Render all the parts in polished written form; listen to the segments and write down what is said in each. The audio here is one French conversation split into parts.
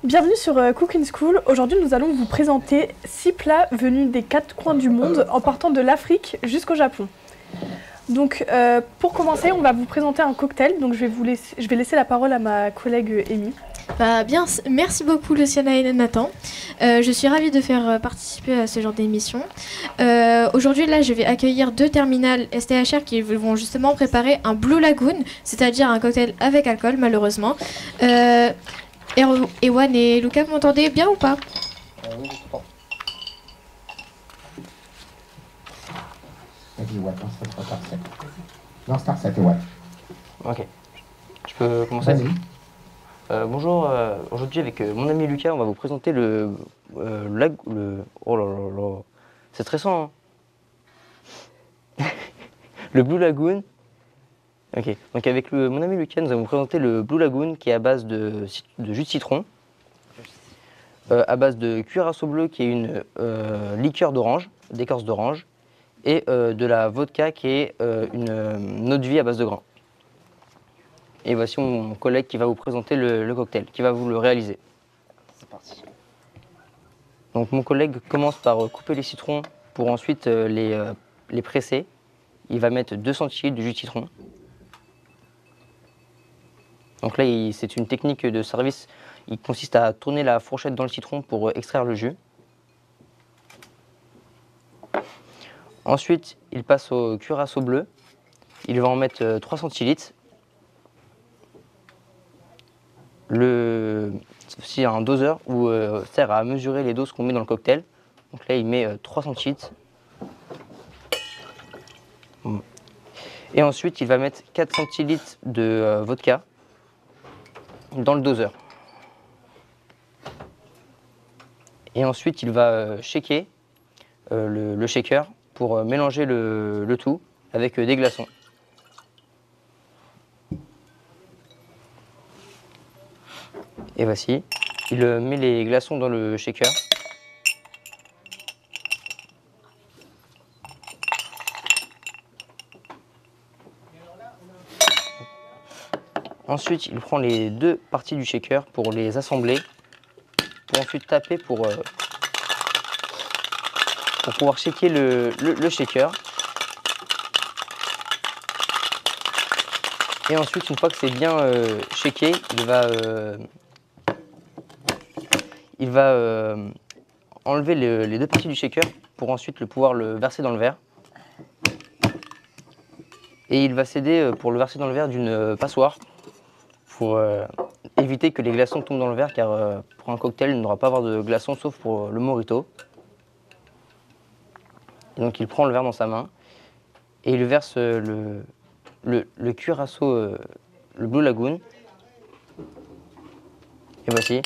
Bienvenue sur Cooking School. Aujourd'hui, nous allons vous présenter 6 plats venus des 4 coins du monde en partant de l'Afrique jusqu'au Japon. Donc, pour commencer, on va vous présenter un cocktail. Donc, je vais laisser la parole à ma collègue Amy. Bien, merci beaucoup Luciana et Nathan. Je suis ravie de faire participer à ce genre d'émission. Aujourd'hui, là, je vais accueillir 2 terminales STHR qui vont justement préparer un Blue Lagoon, c'est-à-dire un cocktail avec alcool, malheureusement. Ewan et Lucas, vous m'entendez bien ou pas? Oui, je comprends. Vas-y, Ewan, lance votre star 7. Lance star 7, Ewan. Ok. Je peux commencer? Vas-y. Bonjour, aujourd'hui avec mon ami Lucas, on va vous présenter le oh là là là, c'est stressant, hein. Le Blue Lagoon. Ok, donc avec mon ami Lucas, nous allons vous présenter le Blue Lagoon qui est à base de jus de citron, à base de cuirasso bleu qui est une liqueur d'orange, d'écorce d'orange, et de la vodka qui est une eau de vie à base de grains. Et voici mon collègue qui va vous présenter le cocktail, qui va vous le réaliser. C'est parti. Donc mon collègue commence par couper les citrons pour ensuite les presser. Il va mettre 2 centilitres de jus de citron. Donc là, c'est une technique de service. Il consiste à tourner la fourchette dans le citron pour extraire le jus. Ensuite, il passe au cuirasso bleu. Il va en mettre 3 centilitres. C'est un doseur où sert à mesurer les doses qu'on met dans le cocktail. Donc là, il met 3 centilitres. Et ensuite, il va mettre 4 centilitres de vodka dans le doseur. Et ensuite, il va shaker le shaker pour mélanger le tout avec des glaçons. Et voici, il met les glaçons dans le shaker. Ensuite, il prend les 2 parties du shaker pour les assembler, pour ensuite taper pour pouvoir shaker le shaker. Et ensuite, une fois que c'est bien shaké, il va enlever les 2 parties du shaker pour ensuite pouvoir le verser dans le verre. Et il va s'aider pour le verser dans le verre d'une passoire pour éviter que les glaçons tombent dans le verre, car pour un cocktail, il ne devra pas avoir de glaçons sauf pour le mojito. Et donc il prend le verre dans sa main et il verse le cuirasso, le Blue Lagoon. Et voici.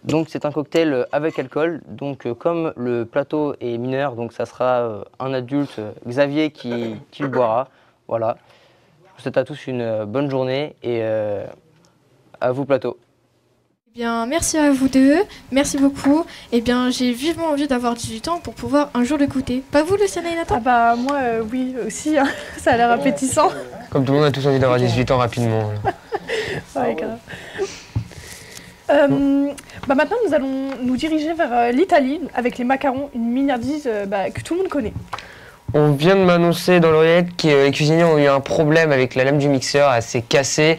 Donc c'est un cocktail avec alcool, donc comme le plateau est mineur, donc ça sera un adulte, Xavier, qui le boira. Voilà. Je vous souhaite à tous une bonne journée et à vous plateau. Merci à vous deux, merci beaucoup. J'ai vivement envie d'avoir 18 ans pour pouvoir un jour le goûter. Pas vous, Luciana et Nathan? Moi, oui, aussi, hein. Ça a l'air appétissant. Comme tout le monde a tous envie d'avoir 18 ans rapidement. Ouais, grave. Maintenant, nous allons nous diriger vers l'Italie avec les macarons, une mignardise que tout le monde connaît. On vient de m'annoncer dans l'oreillette que les cuisiniers ont eu un problème avec la lame du mixeur, elle s'est cassée.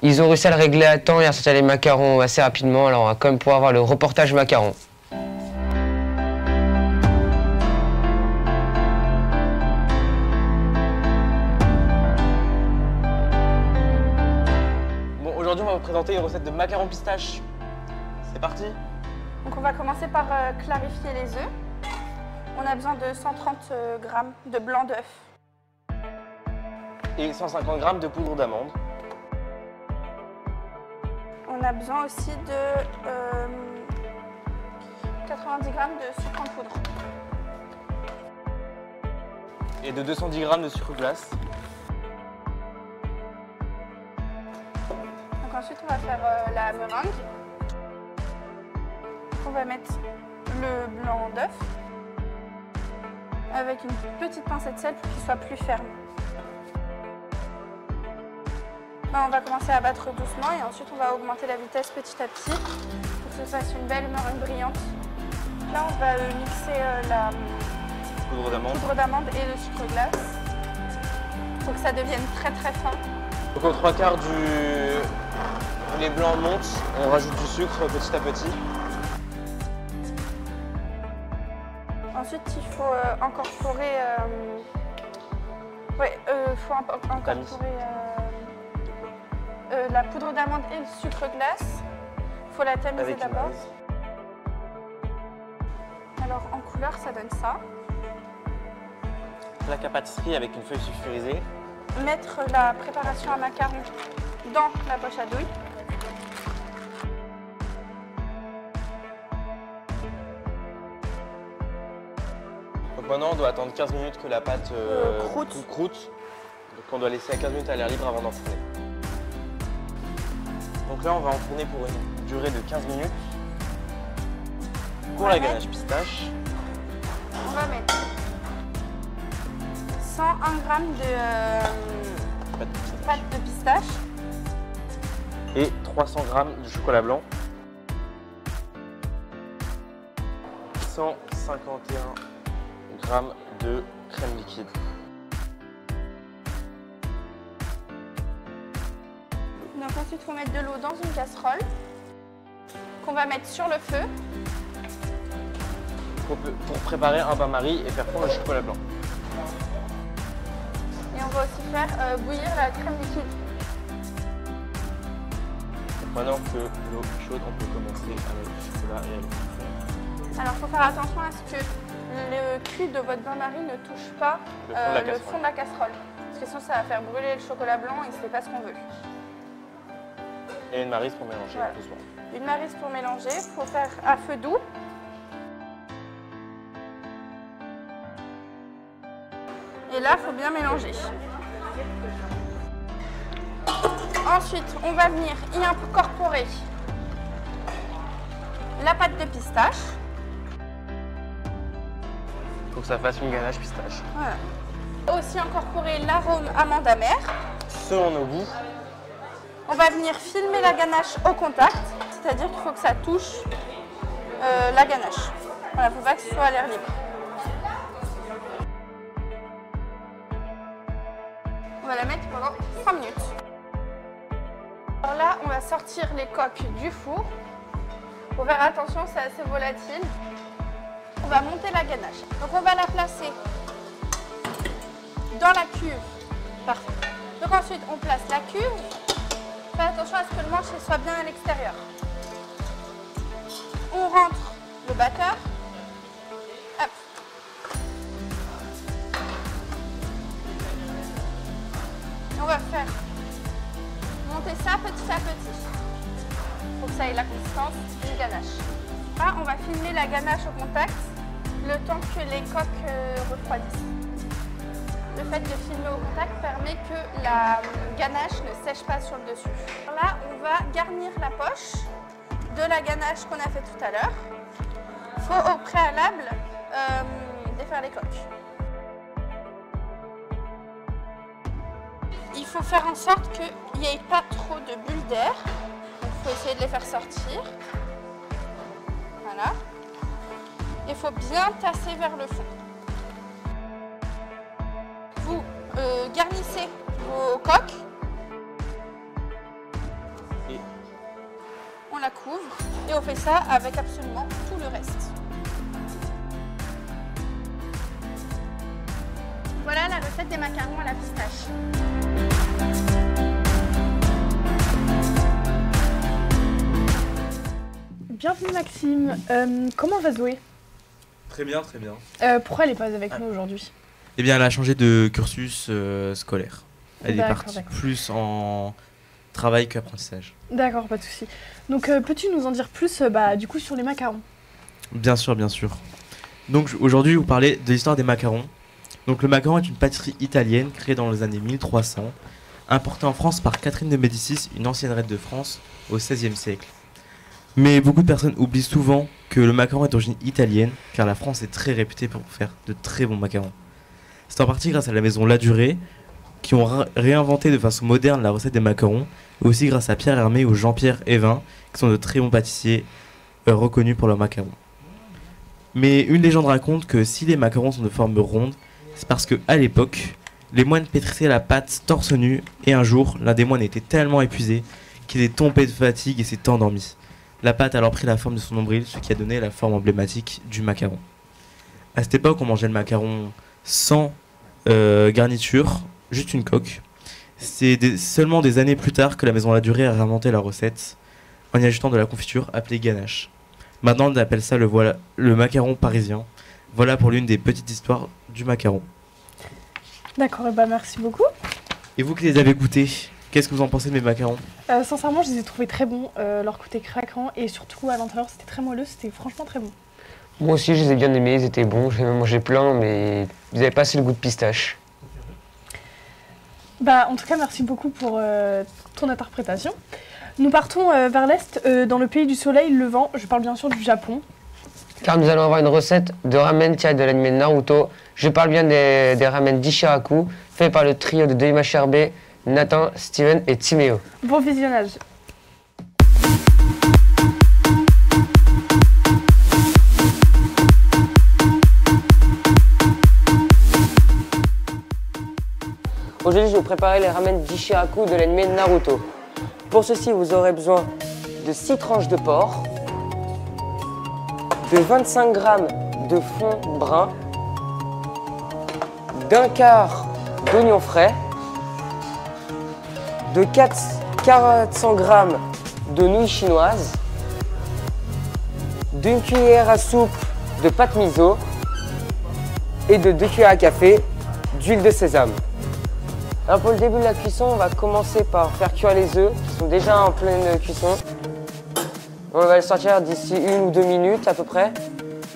Ils ont réussi à le régler à temps et à sortir les macarons assez rapidement, alors on va quand même pouvoir voir le reportage macaron. Bon, aujourd'hui on va vous présenter une recette de macarons pistache. C'est parti. Donc on va commencer par clarifier les œufs. On a besoin de 130 g de blanc d'œuf. Et 150 g de poudre d'amande. On a besoin aussi de 90 g de sucre en poudre. Et de 210 g de sucre glace. Donc ensuite on va faire la meringue. On va mettre le blanc d'œuf avec une petite pincée de sel pour qu'il soit plus ferme. On va commencer à battre doucement et ensuite on va augmenter la vitesse petit à petit pour que ça fasse une belle meringue brillante. Là on va mixer la poudre d'amande et le sucre glace pour que ça devienne très très fin. Donc aux 3/4 les blancs montent, on rajoute du sucre petit à petit. Ensuite il faut incorporer la poudre d'amande et le sucre glace. Il faut la tamiser d'abord. Alors en couleur ça donne ça. Plaque à pâtisserie avec une feuille sulfurisée. Mettre la préparation à macarons dans la poche à douille. Donc maintenant on doit attendre 15 minutes que la pâte croûte. Donc on doit laisser à 15 minutes à l'air libre avant d'enfourner. Donc là on va enfourner pour une durée de 15 minutes. Pour la ganache pistache. On va mettre 101 g de pâte de pistache. Et 300 g de chocolat blanc. 151 g de crème liquide. Donc ensuite il faut mettre de l'eau dans une casserole qu'on va mettre sur le feu. Pour préparer un bain-marie et faire fondre le chocolat blanc. Et on va aussi faire bouillir la crème liquide. Donc maintenant que l'eau est chaude, on peut commencer à mettre du chocolat et à le fondre. Alors il faut faire attention à ce que le cuit de votre bain-marie ne touche pas le fond de la casserole. Parce que sinon ça va faire brûler le chocolat blanc et c'est pas ce qu'on veut. Et une maryse pour mélanger voilà. doucement. Une maryse pour mélanger, il faut faire à feu doux. Et là, il faut bien mélanger. Ensuite, on va venir y incorporer la pâte de pistache. Pour que ça fasse une ganache pistache. Voilà. Aussi incorporer l'arôme amande amère. Selon nos goûts. On va venir filmer la ganache au contact, c'est-à-dire qu'il faut que ça touche la ganache. Voilà, il ne faut pas que ce soit à l'air libre. On va la mettre pendant 5 minutes. Alors là, on va sortir les coques du four. Il faut faire attention, c'est assez volatile. On va monter la ganache. Donc on va la placer dans la cuve. Parfait. Donc ensuite, on place la cuve. Faites attention à ce que le manche soit bien à l'extérieur. On rentre le batteur. Hop. On va faire monter ça petit à petit pour que ça ait la consistance d'une ganache. Là, on va filmer la ganache au contact le temps que les coques refroidissent. Le fait de filmer au contact permet que la ganache ne sèche pas sur le dessus. Là, on va garnir la poche de la ganache qu'on a fait tout à l'heure. Il faut au préalable défaire les coques. Il faut faire en sorte qu'il n'y ait pas trop de bulles d'air. Il faut essayer de les faire sortir. Voilà. Il faut bien tasser vers le fond. Vous garnissez vos coques. Et on la couvre et on fait ça avec absolument tout le reste. Voilà la recette des macarons à la pistache. Bienvenue Maxime. Comment va Zoé? Très bien, très bien. Pourquoi elle n'est pas avec nous aujourd'hui? Eh bien, elle a changé de cursus scolaire. Elle est D'accord, partie d'accord. plus en travail qu'apprentissage. D'accord, pas de souci. Donc peux-tu nous en dire plus du coup sur les macarons? Bien sûr, bien sûr. Donc aujourd'hui, vous parlez de l'histoire des macarons. Donc le macaron est une pâtisserie italienne créée dans les années 1300, importée en France par Catherine de Médicis, une ancienne reine de France, au XVIe siècle. Mais beaucoup de personnes oublient souvent que le macaron est d'origine italienne, car la France est très réputée pour faire de très bons macarons. C'est en partie grâce à la maison Ladurée, qui ont réinventé de façon moderne la recette des macarons, et aussi grâce à Pierre Hermé ou Jean-Pierre Évin, qui sont de très bons pâtissiers reconnus pour leurs macarons. Mais une légende raconte que si les macarons sont de forme ronde, c'est parce qu'à l'époque, les moines pétrissaient la pâte torse nu, et un jour, l'un des moines était tellement épuisé qu'il est tombé de fatigue et s'est endormi. La pâte a alors pris la forme de son nombril, ce qui a donné la forme emblématique du macaron. À cette époque, on mangeait le macaron sans garniture, juste une coque. C'est seulement des années plus tard que la maison Ladurée a réinventé la recette en y ajoutant de la confiture appelée ganache. Maintenant, on appelle ça le macaron parisien. Voilà pour l'une des petites histoires du macaron. D'accord, et bah merci beaucoup. Et vous qui les avez goûtés, qu'est-ce que vous en pensez de mes macarons? Sincèrement, je les ai trouvés très bons, leur côté craquant et surtout à l'intérieur, c'était très moelleux, c'était franchement très bon. Moi aussi, je les ai bien aimés, ils étaient bons. J'ai même mangé plein, mais ils n'avaient pas assez le goût de pistache. Bah, en tout cas, merci beaucoup pour ton interprétation. Nous partons vers l'est, dans le pays du soleil levant. Je parle bien sûr du Japon. Car nous allons avoir une recette de ramen tirée de l'anime Naruto. Je parle bien des ramen d'Ishiraku, faits par le trio de Deima Sherbe, Nathan, Steven et Timéo. Bon visionnage. Aujourd'hui, je vais vous préparer les ramen d'Ishiraku de l'anime Naruto. Pour ceci, vous aurez besoin de 6 tranches de porc, de 25 g de fond brun, d'un quart d'oignon frais, de 400 g de nouilles chinoises, d'une cuillère à soupe de pâte miso et de 2 cuillères à café d'huile de sésame. Alors pour le début de la cuisson, on va commencer par faire cuire les œufs qui sont déjà en pleine cuisson. On va les sortir d'ici 1 ou 2 minutes à peu près.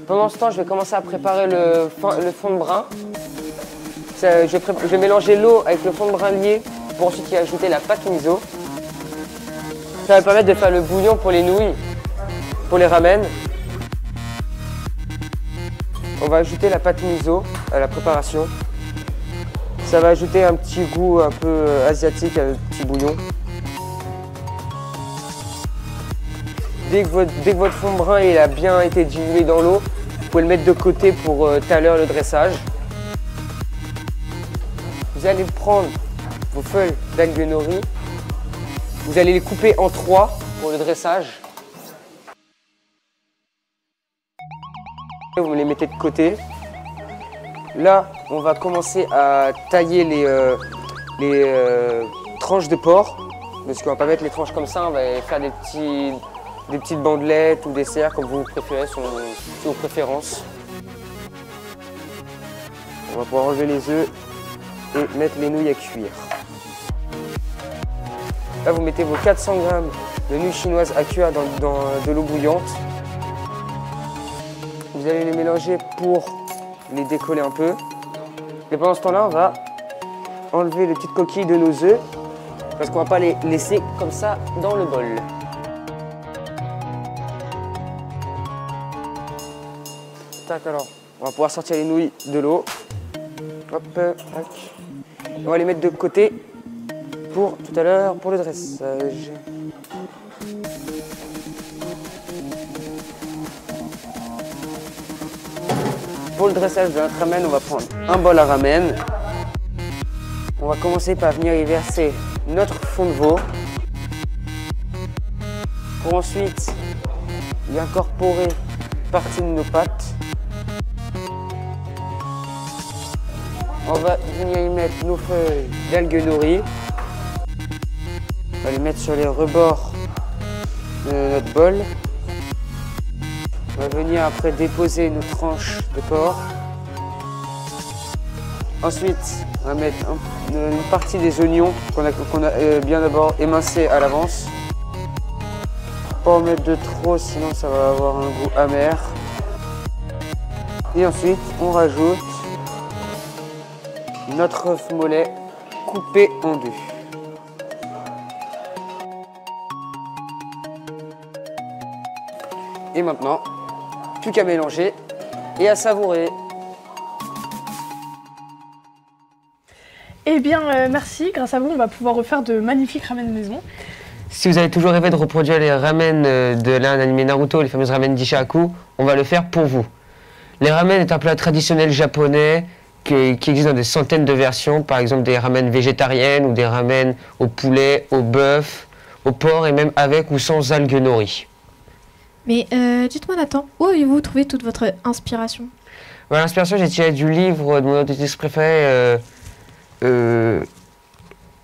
Pendant ce temps, je vais commencer à préparer le fond de brin. Je vais mélanger l'eau avec le fond de brin lié pour ensuite y ajouter la pâte miso. Ça va permettre de faire le bouillon pour les nouilles, pour les ramen. On va ajouter la pâte miso à la préparation. Ça va ajouter un petit goût un peu asiatique à notre petit bouillon. Dès que votre fond de brin il a bien été dilué dans l'eau, vous pouvez le mettre de côté pour tout à l'heure le dressage. Vous allez prendre vos feuilles d'algues nori. Vous allez les couper en 3 pour le dressage. Vous les mettez de côté. Là, on va commencer à tailler les tranches de porc. Parce qu'on va pas mettre les tranches comme ça, on va faire des petites bandelettes ou des cercles comme vous préférez, selon vos préférences. On va pouvoir enlever les œufs et mettre les nouilles à cuire. Là, vous mettez vos 400 g de nouilles chinoises à cuire dans de l'eau bouillante. Vous allez les mélanger pour les décoller un peu. Et pendant ce temps-là, on va enlever les petites coquilles de nos œufs parce qu'on ne va pas les laisser comme ça dans le bol. Tac, alors, on va pouvoir sortir les nouilles de l'eau. Hop, tac. On va les mettre de côté pour tout à l'heure pour le dressage. Pour le dressage de notre ramen, on va prendre un bol à ramen. On va commencer par venir y verser notre fond de veau. Pour ensuite y incorporer une partie de nos pâtes. On va venir y mettre nos feuilles d'algues nori. On va les mettre sur les rebords de notre bol. On va venir après déposer nos tranches de porc. Ensuite, on va mettre une partie des oignons qu'on a bien d'abord émincés à l'avance. Pas en mettre de trop, sinon ça va avoir un goût amer. Et ensuite, on rajoute notre œuf mollet coupé en deux. Et maintenant, plus qu'à mélanger et à savourer. Et Eh bien, merci. Grâce à vous, on va pouvoir refaire de magnifiques ramen maison. Si vous avez toujours rêvé de reproduire les ramen de l'un animé Naruto, les fameuses ramen d'Ishaku, on va le faire pour vous. Les ramen est un plat traditionnel japonais qui existe dans des centaines de versions, par exemple des ramen végétariennes ou des ramen au poulet, au bœuf, au porc et même avec ou sans algues nori. Mais dites-moi Nathan, où avez-vous trouvé toute votre inspiration? L'inspiration, j'ai tiré du livre de mon autrice préférée,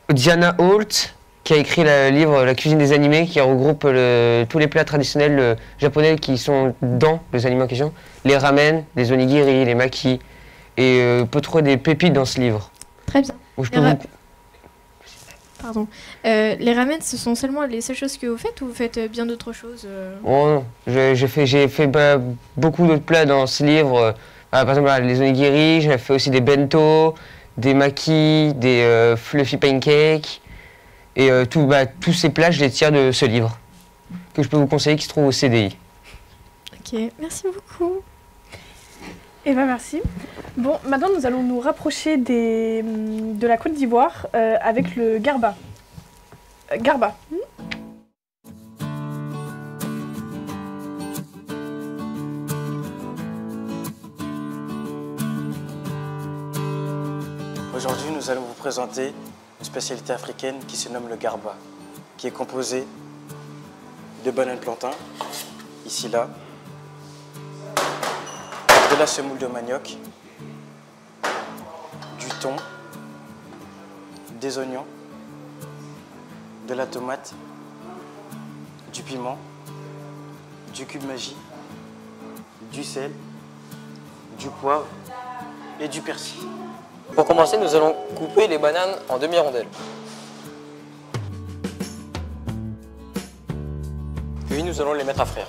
Diana Holt, qui a écrit le livre La cuisine des animés, qui regroupe tous les plats traditionnels japonais qui sont dans les animés en question. Les ramen, les onigiri, les maki. Et on peut trouver des pépites dans ce livre. Très bien. Où je peux vous... Pardon. Les ramen, ce sont seulement les seules choses que vous faites ou vous faites bien d'autres choses Oh non, j'ai fait beaucoup d'autres plats dans ce livre. Par exemple, les onigiri, j'ai fait aussi des bento, des maki, des fluffy pancakes. Et tous ces plats, je les tire de ce livre, que je peux vous conseiller, qui se trouve au CDI. Ok, merci beaucoup. Eh bien, merci. Bon, maintenant, nous allons nous rapprocher de la Côte d'Ivoire avec le garba. Garba. Aujourd'hui, nous allons vous présenter une spécialité africaine qui se nomme le garba, qui est composé de bananes plantain, ici là, de la semoule de manioc, du thon, des oignons, de la tomate, du piment, du cube magie, du sel, du poivre et du persil. Pour commencer, nous allons couper les bananes en demi-rondelles. Puis nous allons les mettre à frire.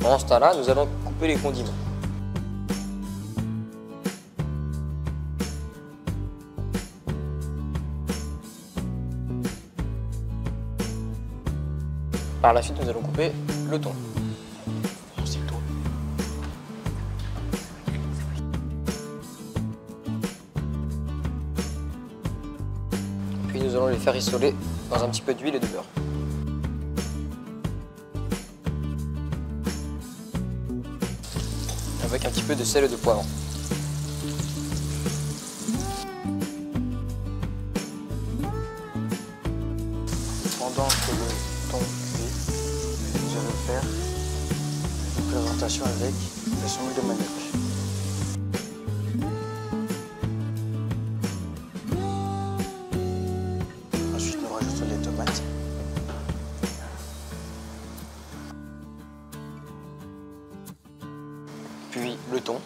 Pendant ce temps-là, nous allons couper les condiments. Par la suite, nous allons couper le thon. Puis nous allons les faire rissoler dans un petit peu d'huile et de beurre. Avec un petit peu de sel et de poivre. Pendant que le thon cuit, nous allons faire une présentation avec la semoule de manioc. Ensuite, nous rajoutons les tomates. Puis le thon.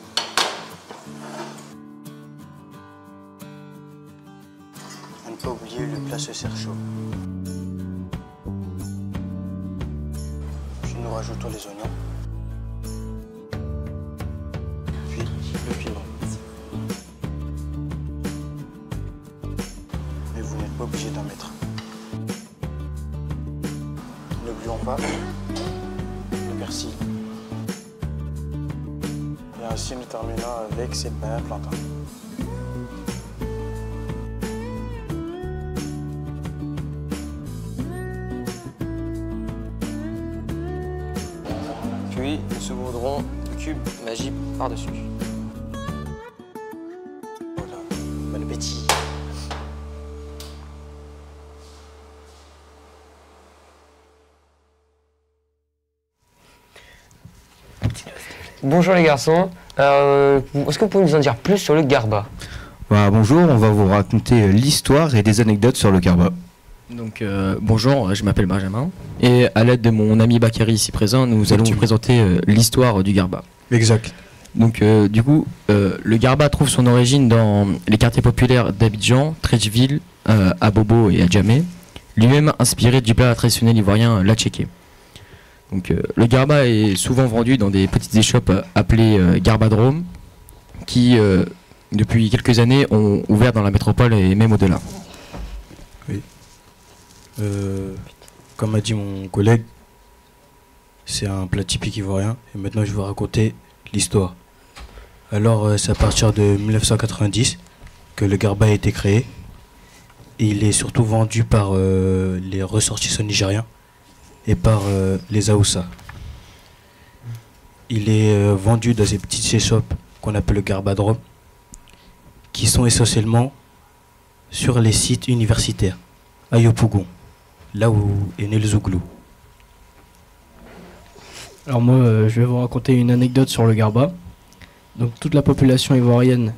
À ne pas oublier le plat se sert chaud. Puis nous rajoutons les oignons. Puis le piment. Mais vous n'êtes pas obligé d'en mettre. N'oublions pas le persil. Et ainsi nous terminons avec cette banane plantain. Puis nous saupoudrons le cube magie par-dessus. Voilà, bon appétit. Bonjour les garçons, est-ce que vous pouvez nous en dire plus sur le garba? Bonjour, on va vous raconter l'histoire et des anecdotes sur le garba. Donc bonjour, je m'appelle Benjamin et à l'aide de mon ami Bakary ici présent, nous allons vous présenter l'histoire du garba. Exact. Donc du coup, le garba trouve son origine dans les quartiers populaires d'Abidjan, Treichville, Abobo et Adjamé, lui-même inspiré du plat traditionnel ivoirien l'atchéké. Donc le garba est souvent vendu dans des petites échoppes appelées garbadromes qui depuis quelques années ont ouvert dans la métropole et même au-delà. Oui. Comme a dit mon collègue, c'est un plat typique ivoirien et maintenant je vais vous raconter l'histoire. Alors, c'est à partir de 1990 que le garba a été créé. Et il est surtout vendu par les ressortissants nigériens et par les Haoussa. Il est vendu dans ces petites échoppes qu'on appelle le garbadrome, qui sont essentiellement sur les sites universitaires, à Yopougon, là où est né le Zouglou. Alors moi, je vais vous raconter une anecdote sur le garba. Donc toute la population ivoirienne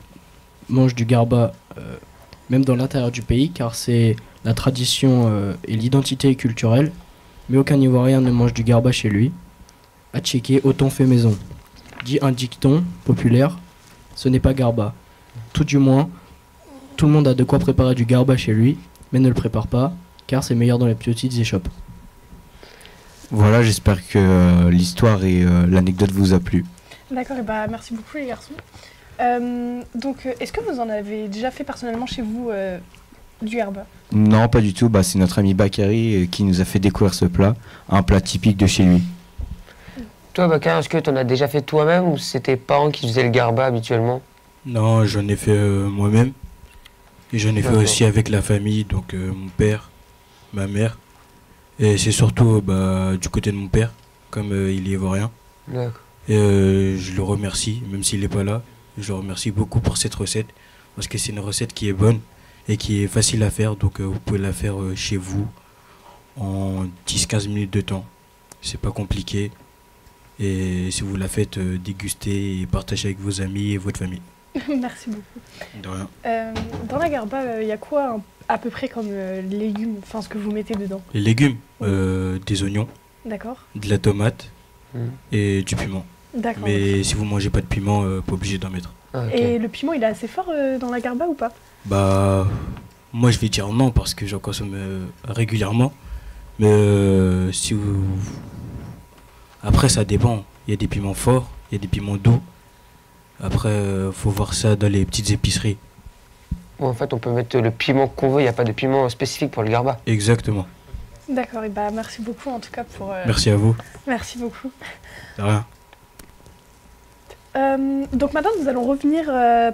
mange du garba, même dans l'intérieur du pays, car c'est la tradition et l'identité culturelle. Mais aucun Ivoirien ne mange du garba chez lui. À checker, autant fait maison. Dit un dicton populaire, ce n'est pas garba. Tout du moins, tout le monde a de quoi préparer du garba chez lui, mais ne le prépare pas, car c'est meilleur dans les petites échoppes. Voilà, j'espère que l'histoire et l'anecdote vous a plu. D'accord, et bah merci beaucoup les garçons. Donc, est-ce que vous en avez déjà fait personnellement chez vous du garba? Non, pas du tout. Bah, c'est notre ami Bakary qui nous a fait découvrir ce plat, un plat typique de chez lui. Toi, Bakary, est-ce que tu en as déjà fait toi-même ou c'est tes parents qui faisaient le garba habituellement? Non, j'en ai fait moi-même. Et j'en ai fait aussi avec la famille, donc mon père, ma mère. Et c'est surtout du côté de mon père, comme il est ivoirien. D'accord. Et je le remercie, même s'il n'est pas là. Je le remercie beaucoup pour cette recette, parce que c'est une recette qui est bonne et qui est facile à faire. Donc vous pouvez la faire chez vous en 10-15 minutes de temps. C'est pas compliqué. Et si vous la faites déguster et partager avec vos amis et votre famille. Merci beaucoup. De rien. Dans la garba, il y a quoi à peu près comme légumes, enfin ce que vous mettez dedans? Les légumes, des oignons, D'accord. de la tomate et du piment. D'accord. Mais si vous mangez pas de piment, pas obligé d'en mettre. Et le piment, il est assez fort dans la garba ou pas? Bah, moi je vais dire non parce que j'en consomme régulièrement. Mais si vous... Après, ça dépend. Il y a des piments forts, il y a des piments doux. Après, faut voir ça dans les petites épiceries. En fait, on peut mettre le piment qu'on veut, il n'y a pas de piment spécifique pour le garba. Exactement. D'accord, et bah merci beaucoup en tout cas pour... Merci à vous. Merci beaucoup. De rien. Donc maintenant nous allons revenir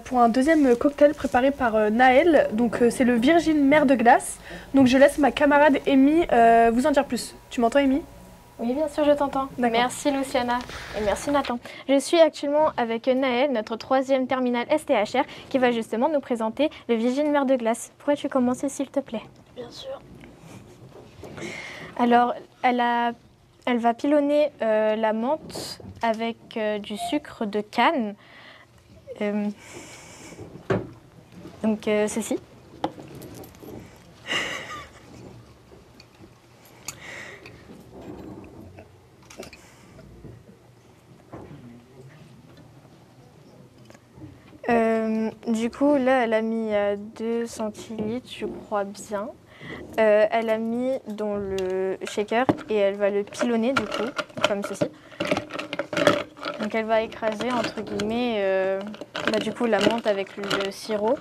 pour un deuxième cocktail préparé par Naël. Donc c'est le Virgin Mer de glace. Donc je laisse ma camarade Amy vous en dire plus. Tu m'entends Amy? Oui, bien sûr, je t'entends. Merci Luciana et merci Nathan. Je suis actuellement avec Naël, notre 3e terminale STHR, qui va justement nous présenter le Virgin Mer de glace. Pourrais-tu commencer s'il te plaît? Bien sûr. Alors, elle va pilonner la menthe avec du sucre de canne. Donc, ceci. Du coup, là, elle a mis 2 centilitres, je crois bien. Elle a mis dans le shaker et elle va le pilonner, du coup, comme ceci. Donc, elle va écraser, entre guillemets, du coup, la menthe avec le sirop.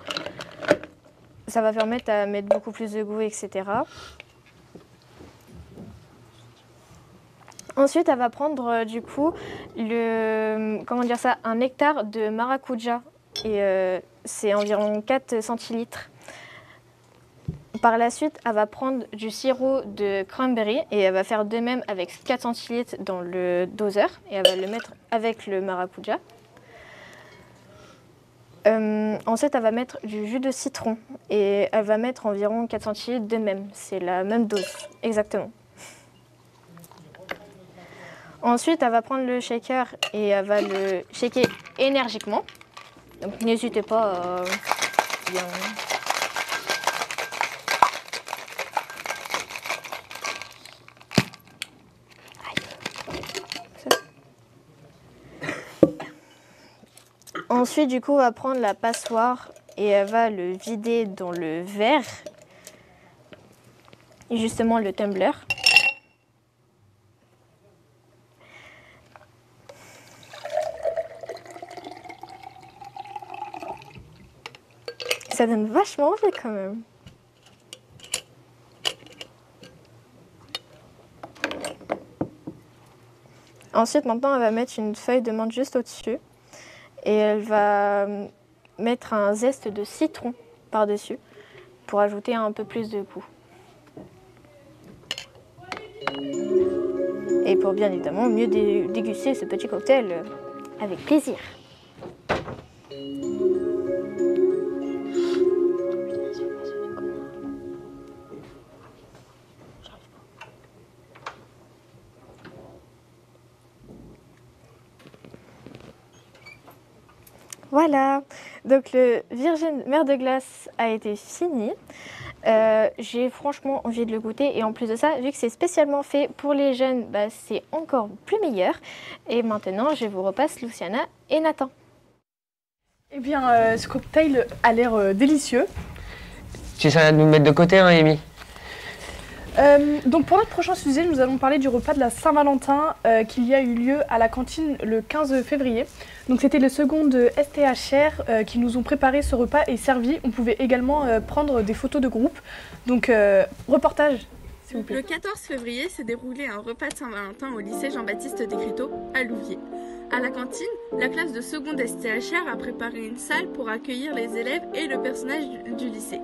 Ça va permettre à mettre beaucoup plus de goût, etc. Ensuite, elle va prendre, du coup, un nectar de maracuja. Et c'est environ 4 centilitres. Par la suite, elle va prendre du sirop de cranberry et elle va faire de même avec 4 centilitres dans le doseur et elle va le mettre avec le maracuja. Ensuite, elle va mettre du jus de citron et elle va mettre environ 4 centilitres de même. C'est la même dose, exactement. Ensuite, elle va prendre le shaker et elle va le shaker énergiquement. Donc n'hésitez pas à bien... Ensuite, du coup, on va prendre la passoire et elle va le vider dans le verre. Et justement, le tumbler. Ça donne vachement envie quand même. Ensuite, maintenant, on va mettre une feuille de menthe juste au-dessus. et elle va mettre un zeste de citron par-dessus pour ajouter un peu plus de goût. Et pour bien évidemment mieux déguster ce petit cocktail avec plaisir. Voilà, donc le Virgin Mer de Glace a été fini. J'ai franchement envie de le goûter et en plus de ça, vu que c'est spécialement fait pour les jeunes, bah, c'est encore plus meilleur. Et maintenant, je vous repasse Luciana et Nathan. Eh bien, ce cocktail a l'air délicieux. Tu essaies de nous mettre de côté, hein, Amy? Donc pour notre prochain sujet, nous allons parler du repas de la Saint-Valentin qu'il y a eu lieu à la cantine le 15 février. Donc c'était le second de STHR qui nous ont préparé ce repas et servi. On pouvait également prendre des photos de groupe. Donc reportage, s'il vous plaît. Le 14 février s'est déroulé un repas de Saint-Valentin au lycée Jean-Baptiste Descriteaux à Louviers. À la cantine, la classe de seconde STHR a préparé une salle pour accueillir les élèves et le personnel du lycée.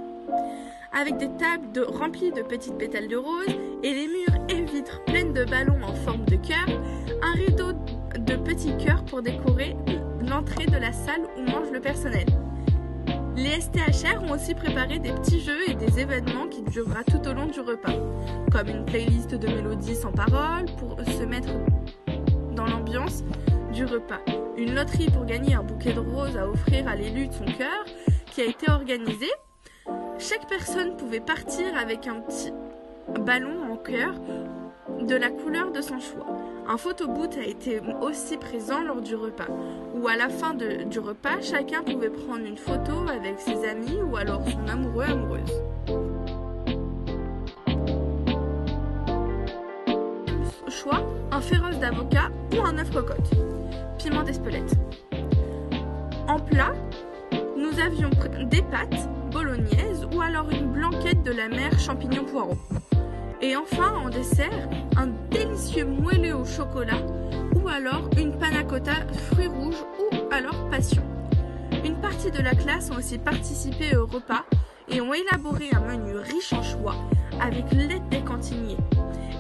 Avec des tables remplies de petites pétales de rose et les murs et vitres pleines de ballons en forme de cœur, un rideau de petits cœurs pour décorer l'entrée de la salle où mange le personnel. Les STHR ont aussi préparé des petits jeux et des événements qui durera tout au long du repas, comme une playlist de mélodies sans paroles pour se mettre dans l'ambiance du repas, une loterie pour gagner un bouquet de roses à offrir à l'élu de son cœur qui a été organisée. Chaque personne pouvait partir avec un petit ballon en cœur de la couleur de son choix. Un photobooth a été aussi présent lors du repas, où à la fin du repas, chacun pouvait prendre une photo avec ses amis ou alors son amoureux, amoureuse. Choix, un féroce d'avocat ou un œuf cocotte. Piment d'Espelette. En plat, nous avions des pâtes bolognaise ou alors une blanquette de la mer champignons poireaux. Et enfin, en dessert, un délicieux moelleux au chocolat ou alors une panna cotta fruits rouges ou alors passion. Une partie de la classe ont aussi participé au repas et ont élaboré un menu riche en choix avec l'aide des cantiniers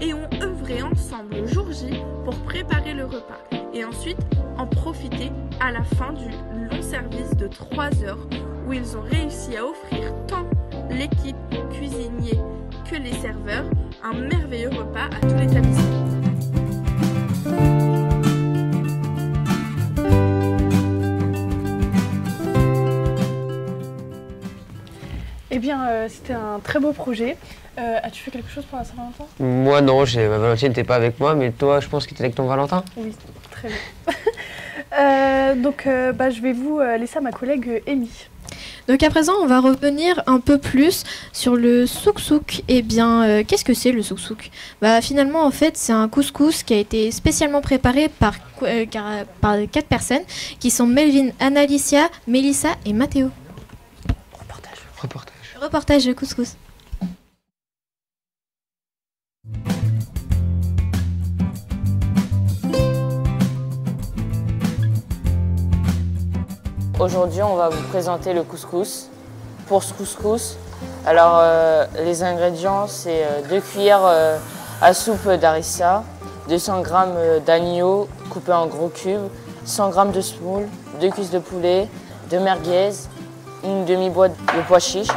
et ont œuvré ensemble le jour J pour préparer le repas et ensuite en profiter à la fin du long service de 3 heures où ils ont réussi à offrir tant l'équipe cuisinier que les serveurs un merveilleux repas à tout l'établissement. Eh bien, c'était un très beau projet. As-tu fait quelque chose pour la Saint-Valentin? Moi non, ma Valentine n'était pas avec moi, mais toi je pense que tu étais avec ton Valentin? Oui, très bien. Donc je vais vous laisser à ma collègue Amy. Donc à présent, on va revenir un peu plus sur le souk-souk. Eh bien, qu'est-ce que c'est le souk-souk? Finalement, en fait, c'est un couscous qui a été spécialement préparé par 4 personnes, qui sont Melvin, Annalicia, Mélissa et Mathéo. Reportage de couscous. Aujourd'hui, on va vous présenter le couscous. Pour ce couscous, alors les ingrédients, c'est 2 cuillères à soupe d'harissa, 200 g d'agneau coupé en gros cubes, 100 g de semoule, 2 cuisses de poulet, 2 merguez, une demi-boîte de pois chiches,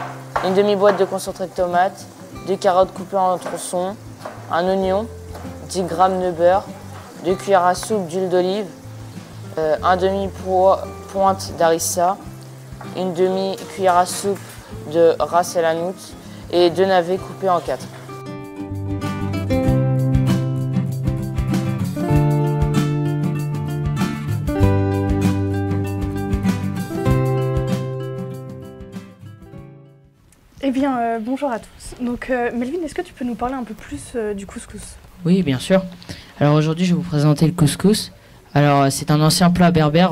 une demi-boîte de concentré de tomate, 2 carottes coupées en tronçons, un oignon, 10 g de beurre, 2 cuillères à soupe d'huile d'olive, un demi-pointe d'harissa, une demi-cuillère à soupe de ras el hanout et 2 navets coupés en 4. Eh bien, bonjour à tous. Donc, Melvin, est-ce que tu peux nous parler un peu plus du couscous? Oui, bien sûr. Alors aujourd'hui, je vais vous présenter le couscous. Alors, c'est un ancien plat berbère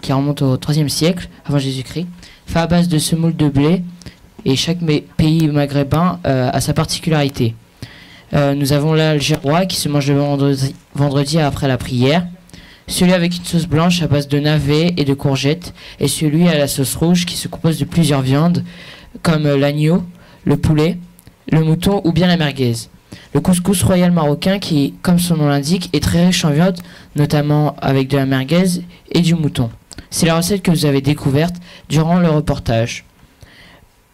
qui remonte au IIIe siècle avant Jésus-Christ, fait à base de semoule de blé, et chaque pays maghrébin a sa particularité. Nous avons l'algérois qui se mange le vendredi après la prière, Celui avec une sauce blanche à base de navets et de courgettes et celui à la sauce rouge qui se compose de plusieurs viandes comme l'agneau, le poulet, le mouton ou bien la merguez. Le couscous royal marocain qui, comme son nom l'indique, est très riche en viande, notamment avec de la merguez et du mouton. C'est la recette que vous avez découverte durant le reportage.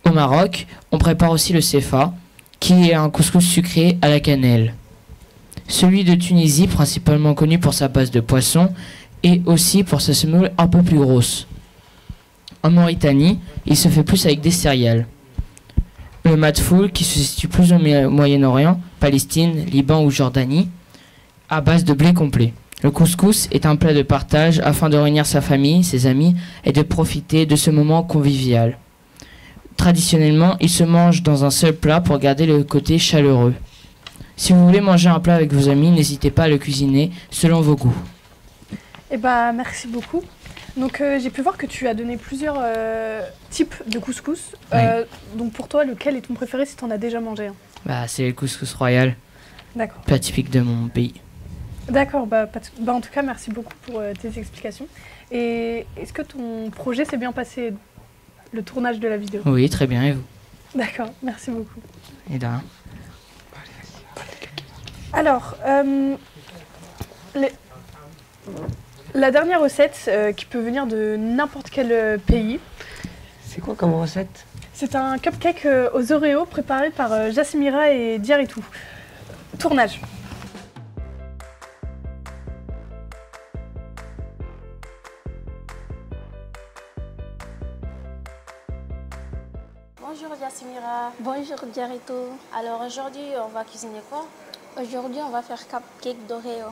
Au Maroc, on prépare aussi le sefa, qui est un couscous sucré à la cannelle. Celui de Tunisie, principalement connu pour sa base de poisson, et aussi pour sa semoule un peu plus grosse. En Mauritanie, il se fait plus avec des céréales. Le matfoul, qui se situe plus au Moyen-Orient, Palestine, Liban ou Jordanie, à base de blé complet. Le couscous est un plat de partage afin de réunir sa famille, ses amis et de profiter de ce moment convivial. Traditionnellement, il se mange dans un seul plat pour garder le côté chaleureux. Si vous voulez manger un plat avec vos amis, n'hésitez pas à le cuisiner selon vos goûts. Eh ben, merci beaucoup. Donc j'ai pu voir que tu as donné plusieurs types de couscous. Donc pour toi, lequel est ton préféré si tu en as déjà mangé un? Bah, c'est le couscous royal. D'accord. Plat typique de mon pays. D'accord, en tout cas, merci beaucoup pour tes explications. Et est-ce que ton projet s'est bien passé, le tournage de la vidéo? Oui, très bien, et vous? D'accord, merci beaucoup. Et de rien. Alors, la dernière recette qui peut venir de n'importe quel pays. C'est quoi comme recette? C'est un cupcake aux Oreos préparé par Jasmira et Diaritou. Tournage. Bonjour Jasmira. Bonjour Diarito. Alors aujourd'hui, on va cuisiner quoi? Aujourd'hui, on va faire cupcake d'Oreo.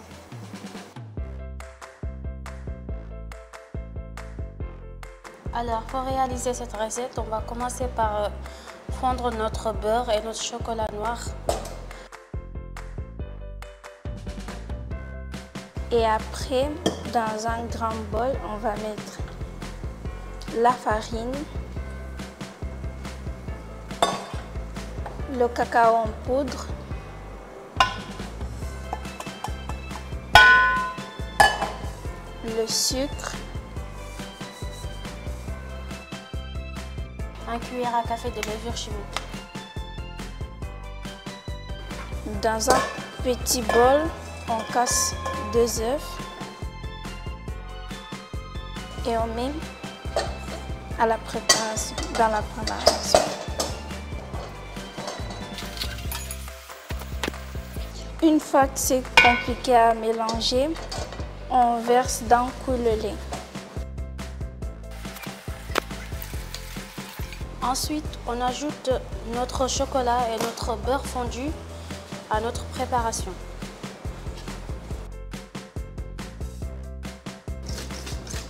Alors pour réaliser cette recette, on va commencer par fondre notre beurre et notre chocolat noir. Et après, dans un grand bol, on va mettre la farine, le cacao en poudre, le sucre, un cuillère à café de levure chimique. Dans un petit bol, on casse 2 œufs et on met dans la préparation. Une fois que c'est compliqué à mélanger, on verse d'un coup le lait. Ensuite, on ajoute notre chocolat et notre beurre fondu à notre préparation.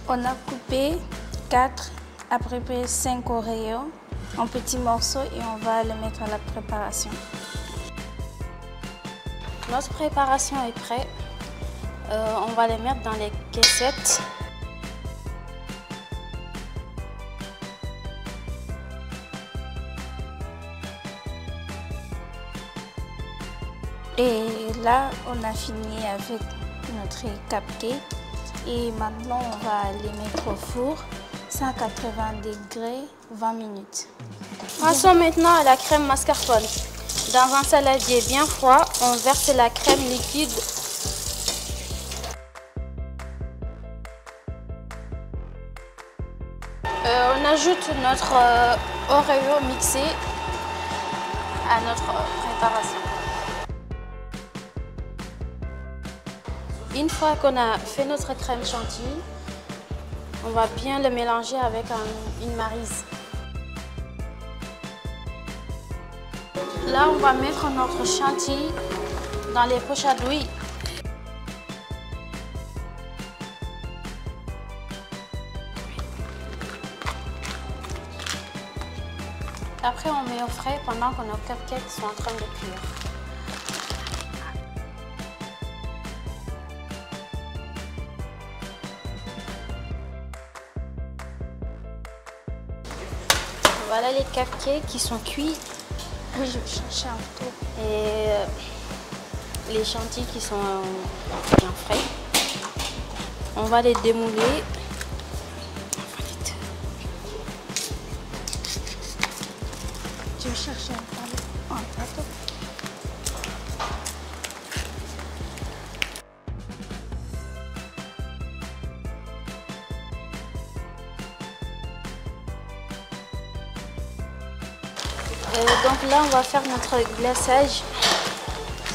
On a coupé 4 à peu près 5 Oreos en petits morceaux et on va les mettre à la préparation. Notre préparation est prête. On va les mettre dans les caissettes. Et là, on a fini avec notre cupcake. Et maintenant, on va les mettre au four, 180 degrés, 20 minutes. Passons maintenant à la crème mascarpone. Dans un saladier bien froid, on verse la crème liquide. On ajoute notre Oreo mixé à notre préparation. Une fois qu'on a fait notre crème chantilly, on va bien le mélanger avec une maryse. Là, on va mettre notre chantilly dans les poches à douille. Après, on met au frais pendant que nos cupcakes sont en train de cuire. Voilà les cupcakes qui sont cuits. Oui, je vais chercher un peu. Et les chantilly qui sont bien frais. On va les démouler. Tu veux chercher un plateau? Donc là, on va faire notre glaçage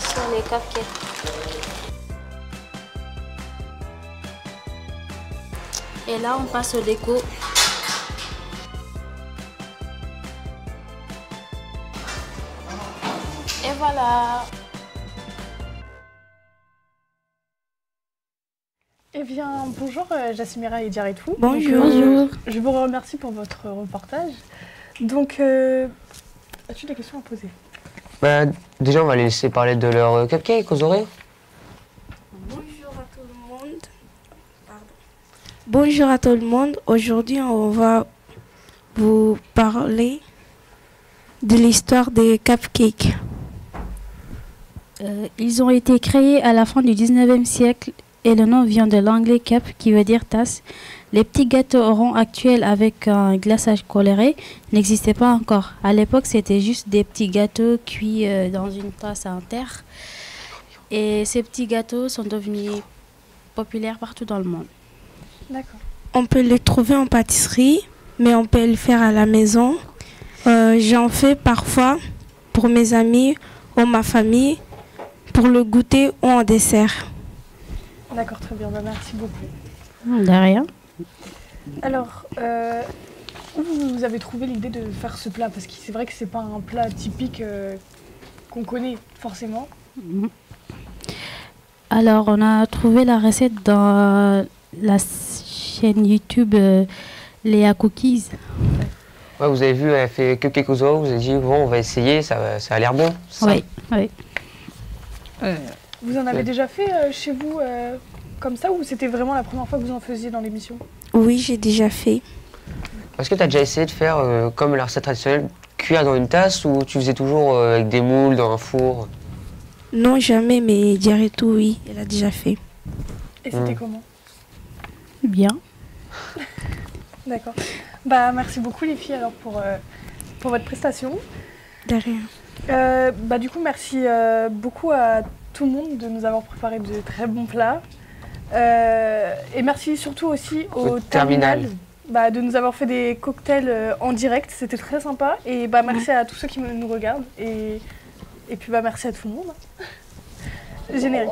sur les cupcakes. Et là, on passe au déco. Et voilà. Eh bien, bonjour Jassimira et Diaretou. Bonjour. Bonjour. Je vous remercie pour votre reportage. Donc, as-tu des questions à poser? Bah, déjà, on va les laisser parler de leur cupcake aux Oreos. Bonjour à tout le monde. Bonjour à tout le monde. Aujourd'hui, on va vous parler de l'histoire des cupcakes. Ils ont été créés à la fin du 19e siècle et le nom vient de l'anglais cup qui veut dire tasse. Les petits gâteaux ronds actuels avec un glaçage coloré n'existaient pas encore. À l'époque, c'était juste des petits gâteaux cuits dans une tasse en terre. Et ces petits gâteaux sont devenus populaires partout dans le monde. D'accord. On peut les trouver en pâtisserie, mais on peut le faire à la maison. J'en fais parfois pour mes amis ou ma famille, pour le goûter ou en dessert. D'accord, très bien. Bah, merci beaucoup. De rien. Alors, où vous avez trouvé l'idée de faire ce plat? Parce que c'est vrai que c'est pas un plat typique qu'on connaît forcément. Alors, on a trouvé la recette dans la chaîne YouTube Léa Cookies. Ouais, vous avez vu, elle a fait cupcake aux Oreos, vous avez dit, bon, on va essayer, ça a l'air bon. Oui, oui. Vous en avez déjà fait chez vous comme ça ou c'était vraiment la première fois que vous en faisiez dans l'émission? Oui, j'ai déjà fait. Est-ce que tu as déjà essayé de faire comme la recette traditionnelle, cuire dans une tasse ou tu faisais toujours avec des moules dans un four? Non, jamais, mais Diaretou, oui, elle a déjà fait. Et c'était comment? Bien. D'accord. Bah, merci beaucoup les filles alors pour votre prestation. De rien. Bah, du coup, merci beaucoup à tout le monde de nous avoir préparé de très bons plats. Et merci surtout aussi au Terminal bah, de nous avoir fait des cocktails en direct. C'était très sympa. Et bah, merci à tous ceux qui nous regardent. Et puis bah, merci à tout le monde. Générique.